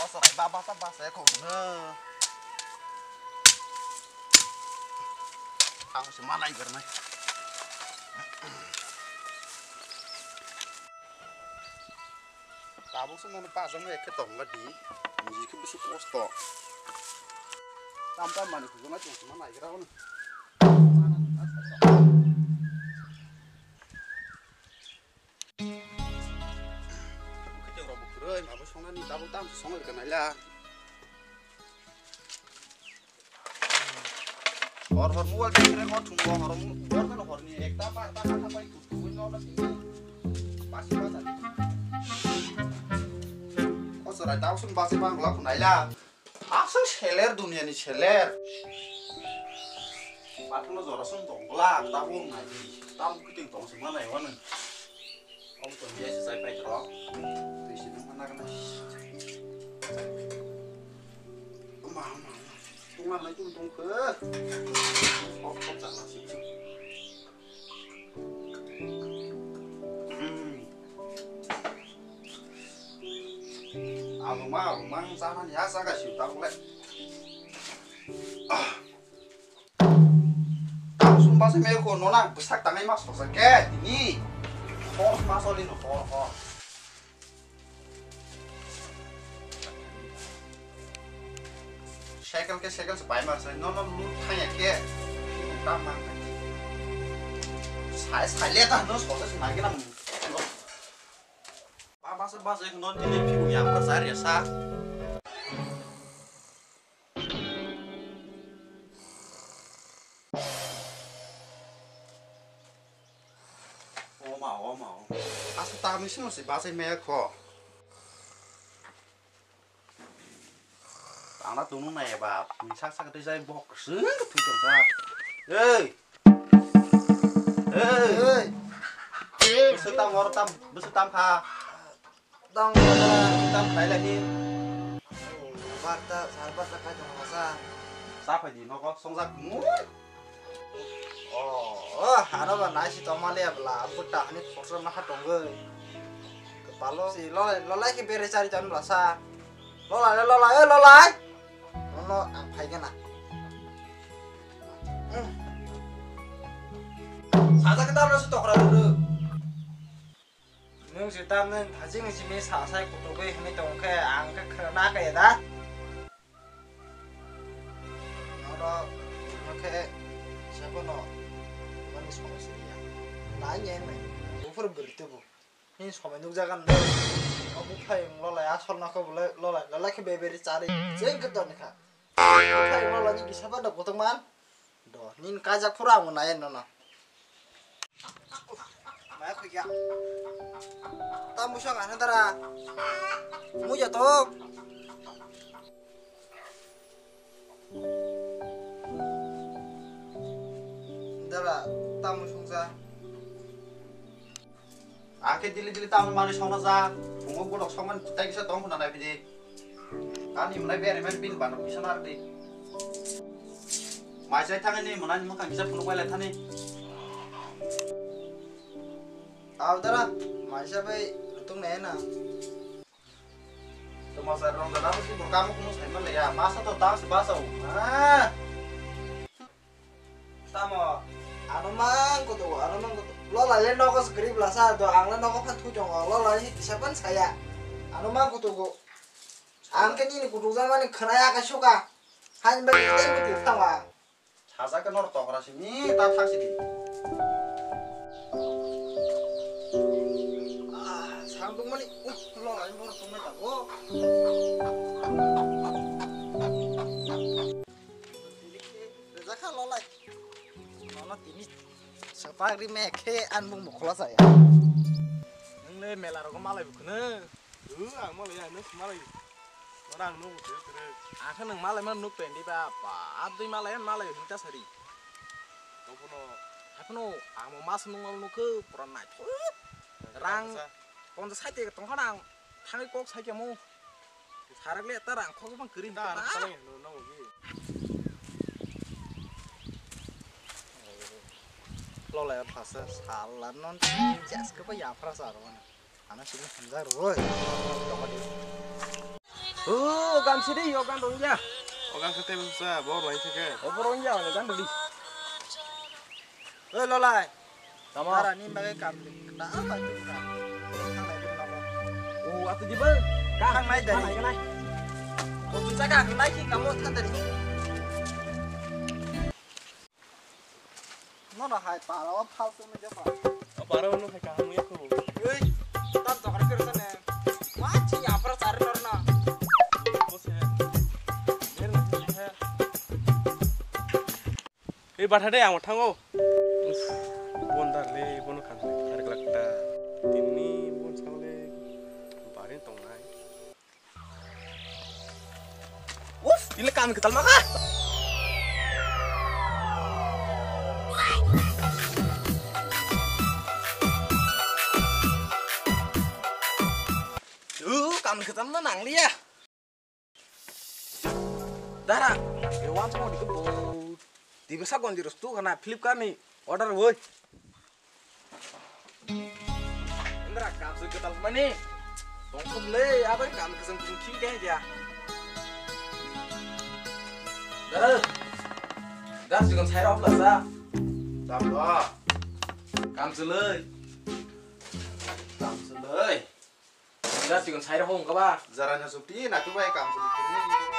serai baba sabah saya kok bener. Aku semana ibaratnya. Tabung semua pasang ke tong di, jadi besuk kosto. Sampai mana hubungan tuh semana ibaratnya. Kita robok terus, nggak bisa nih tabung tam sesongnya kena lah. Hor mual kira hor tunggu hor kan hor ni ekta apa itu tuh nol sih pasti pasal. Oh serai tahu sun pasti bang laku naila. Asal seller dunia ni seller. Patno zora sun dongla tabung naji. Tabung kita tong semana ya wana. Kamu tuh biasa saya pakai terus. Di sini mana kan? Tunggu lagi untung ke. Oh, jangan sih. Rumah sana ya saya kasih tahu lek. Tahu sumpah sih meko nona besar tangan mas sakit ini. Hor masolin hor. Segel supaya mas nona lu tanya ke. Utama. Saya lihat ah terus kok semakin lama. Bahasa yang non jadi piu yang besar ya sa. Oh mau. Asal tahu sih masih bahasa Meko. Anak tuh nuna ya bab. Misal saya desain box, tuh sa. Hei. Besetam ha. Tang tay lagi. Bata sahabat ka jong masa. Siapa di noko songsak mu? Oh, ada ba nasi tomale bla puta ni khosra ma hatong kepalo si lola ki bere cari jan blasa. Lola. Ono ang phai kana. 사자 그다음에서 또 그러더라. 능 일단은 다징 심이 사사의 구독에 힘이 동케 안게 크나게다. 너라 이렇게 잡아놓. 많이 소መስ이야. 나이에네. 오프를 버리대고. 이 소매 누자간데. 무파이 로라야 설나고 볼래 로라 라라케 베베리 짜리. 쟁 그더니까. 무파이 로라니 기사바다 고통만. 너 닌 가자 풀하고 나에 너나. Mày khơi kìa. Tao mua xong ăn ta ra. Mua giờ tốt. Đó là tao mua xong ra. Cái dili tao mà đi xong nó ra. Cũng có đọc xong mình tay sẽ tóm con này phải gì. Anh em này về mình pin bản nó bisa nار đi. Mai saya tangan ni mana ni makan bisa penuh balik tani. Audara, masih apa? Untung nena. Masa orang dalam sih berkamu kumus emang ya. Masa tuh tahu sebasa. Tamo, anu mang kutu. Lo lain noko skrip lah sa. Do anglan noko patu jong. Lo lain siapa saya? Anu mang kutu ku. Angken ini kutu zaman ini kenaya kasuka. Hanya bagi kita kutu tawa. Hasa kan orang tok rasi ni tak taksi di. Sambung mani, lo lain baru tumai tak go. Rezeki lo lain, lo tini sepagi meke anbung bukla saya. Neng melar aku malai bukan? Ang malai ya, neng malai. Orang nung terus. Aku neng malai mana nuk pendi apa? Abdi malaian malai hinta sari. Aku no, amo mas nung nung ke peran naik. Rang. Còn sai thì tông khăn nào thang cái cốc sai kia mu, thà ra lẽ ta rằng khó cái bằng cười ta nó sai nó gì, lo lại phát sẽ xả là nó chết cái bây giờ phát ra rồi, anh nó xin không ra rồi, đâu có đi. Ogan sini, ogan dong ya. Ogan kete bisa, bawa lain sih Oborong ya, ogan dong. lo lại Sama. tara ni bagai kam na apa tu kan thang này bên nào Oh, atuh jibeun. Kang naik dari. Kang naik. Oh, bisa kang naik kamu kan tadi. nó là hai pa nó phao xuống mới cho phải Baru nu kayak kamu ya tuh. Euy, tan tokar pirsana. Wah, ci apa cari norna. Bos ya. Biar nanti ya. Bathade yang tango. Bondar le bono kan. Har gelakta. Tini bon sangle. Barin tong nai. Uf, ini kami ketal maka. Kami ketal menang dia. Dara, hewan semua dikebut. Di bisa kon direstu karena Flipkart nih order woi. Indra kami ketal mana? Tongkol le, apa kami keseng kunci aja. Dara, gas juga saya off lah sa. đập đó Kam selei. Kam selei. Gas juga saya hong ka ba. zaranya supti na tu baik kam sedikit ni